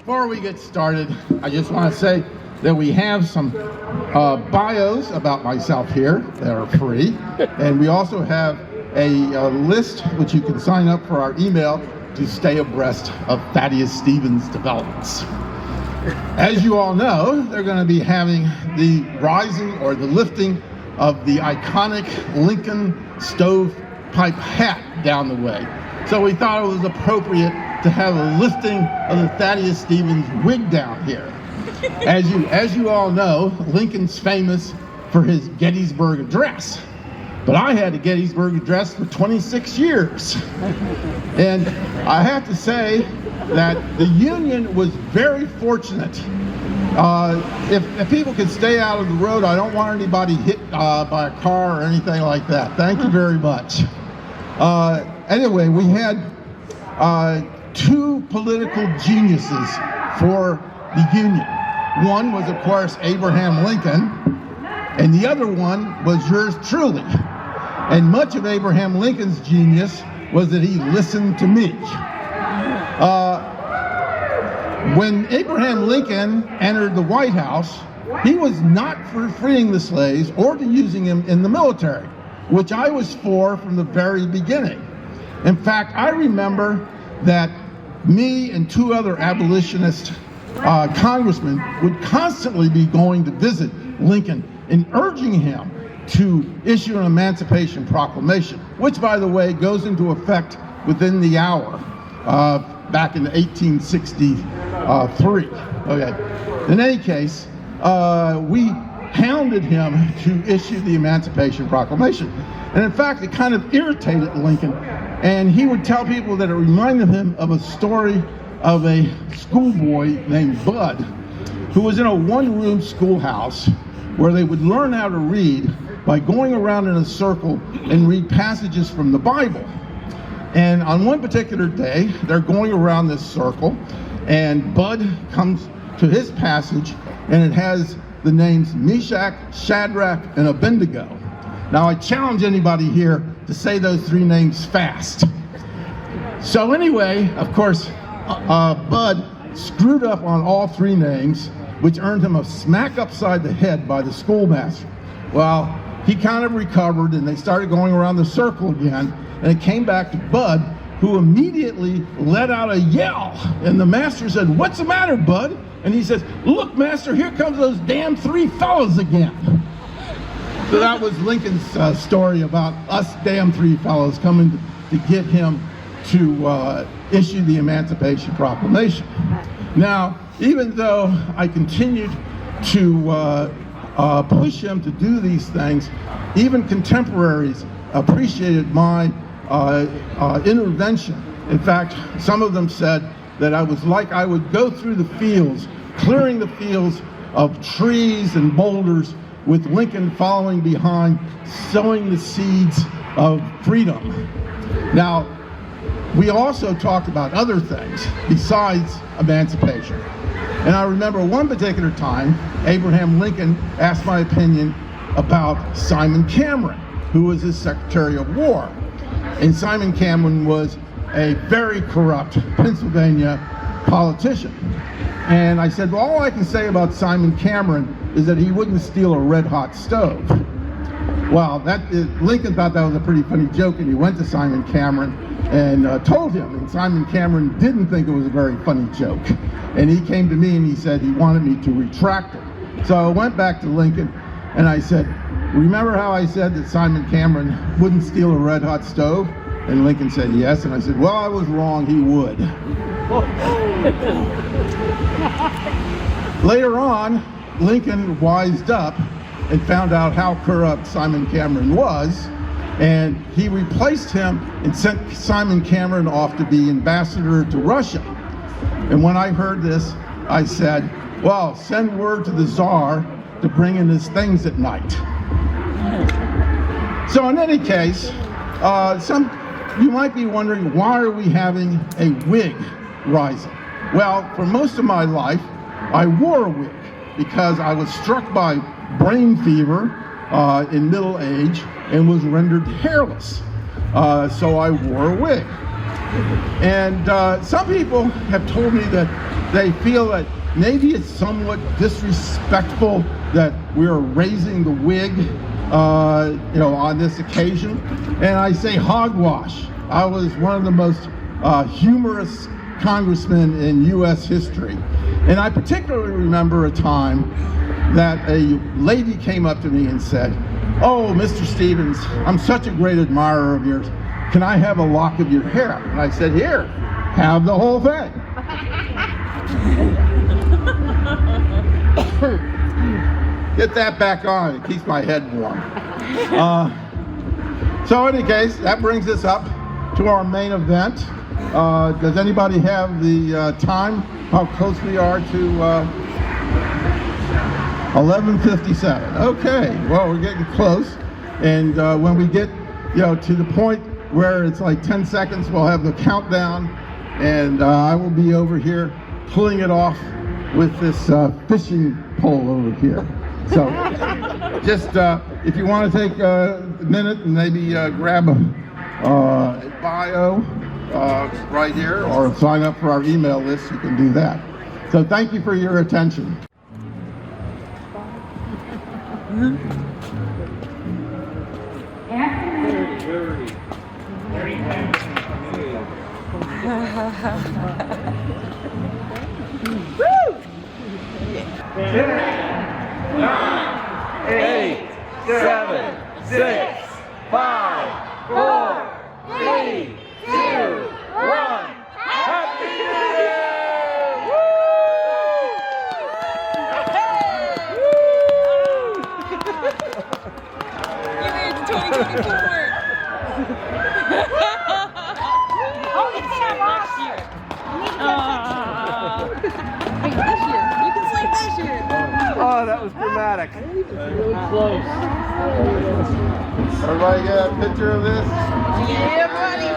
Before we get started, I just want to say that we have some bios about myself here that are free, and we also have a list which you can sign up for our email to stay abreast of Thaddeus Stevens developments. As you all know, they're going to be having the rising or the lifting of the iconic Lincoln stovepipe hat down the way. So we thought it was appropriate to have a lifting of the Thaddeus Stevens wig down here. As you all know, Lincoln's famous for his Gettysburg Address. But I had a Gettysburg Address for 26 years. And I have to say that the Union was very fortunate. If people could stay out of the road, I don't want anybody hit by a car or anything like that. Thank you very much. Anyway, we had two political geniuses for the Union. One was, of course, Abraham Lincoln, and the other one was yours truly. And much of Abraham Lincoln's genius was that he listened to me. When Abraham Lincoln entered the White House, he was not for freeing the slaves or to using them in the military, which I was for from the very beginning. In fact, I remember that me and two other abolitionist congressmen would constantly be going to visit Lincoln and urging him to issue an Emancipation Proclamation, which, by the way, goes into effect within the hour, back in 1863. Okay. In any case, we hounded him to issue the Emancipation Proclamation. And in fact, it kind of irritated Lincoln. And he would tell people that it reminded him of a story of a schoolboy named Bud, who was in a one-room schoolhouse where they would learn how to read by going around in a circle and read passages from the Bible. And on one particular day, they're going around this circle, and Bud comes to his passage, and it has the names Meshach, Shadrach, and Abednego. Now, I challenge anybody here to say those three names fast. So anyway, of course, Bud screwed up on all three names, which earned him a smack upside the head by the schoolmaster. Well, he kind of recovered, and they started going around the circle again, and it came back to Bud, who immediately let out a yell. And the master said, "What's the matter, Bud?" And he says, "Look, master, here comes those damn three fellas again." So that was Lincoln's story about us damn three fellows coming to get him to issue the Emancipation Proclamation. Now, even though I continued to push him to do these things, even contemporaries appreciated my intervention. In fact, some of them said that I was like I would go through the fields, clearing the fields of trees and boulders, with Lincoln following behind, sowing the seeds of freedom. Now, we also talked about other things besides emancipation. And I remember one particular time, Abraham Lincoln asked my opinion about Simon Cameron, who was his Secretary of War. And Simon Cameron was a very corrupt Pennsylvania politician. And I said, well, all I can say about Simon Cameron is that he wouldn't steal a red-hot stove. Well, Lincoln thought that was a pretty funny joke, and he went to Simon Cameron and told him, and Simon Cameron didn't think it was a very funny joke. And he came to me and he said he wanted me to retract it. So I went back to Lincoln and I said, remember how I said that Simon Cameron wouldn't steal a red-hot stove? And Lincoln said yes, and I said, well, I was wrong, he would. Later on, Lincoln wised up and found out how corrupt Simon Cameron was, and he replaced him and sent Simon Cameron off to be ambassador to Russia. And when I heard this, I said, well, send word to the Tsar to bring in his things at night. So in any case, you might be wondering, why are we having a wig rising? Well, for most of my life, I wore a wig because I was struck by brain fever in middle age and was rendered hairless. So I wore a wig. And some people have told me that they feel that maybe it's somewhat disrespectful that we're raising the wig, on this occasion. And I say hogwash. I was one of the most humorous congressmen in U.S. history. And I particularly remember a time that a lady came up to me and said, "Oh, Mr. Stevens, I'm such a great admirer of yours. Can I have a lock of your hair?" And I said, "Here, have the whole thing." Get that back on, it keeps my head warm. So in any case, that brings us up to our main event. Does anybody have the time, how close we are to 11:57? Okay, well, we're getting close. And when we get to the point where it's like 10 seconds, we'll have the countdown, and I will be over here pulling it off with this fishing pole over here. So just if you want to take a minute and maybe grab a bio right here, or sign up for our email list, you can do that. So thank you for your attention. Woo! 10, 9, 8, 7, 6, 5, 4, 3, 2, 1. Happy New Year! Woo! You made it to 2024. Oh, you can't next year. Wait, this year. You can sleep this year. Oh, that was dramatic. Really close. Everybody get a picture of this? Yeah, buddy.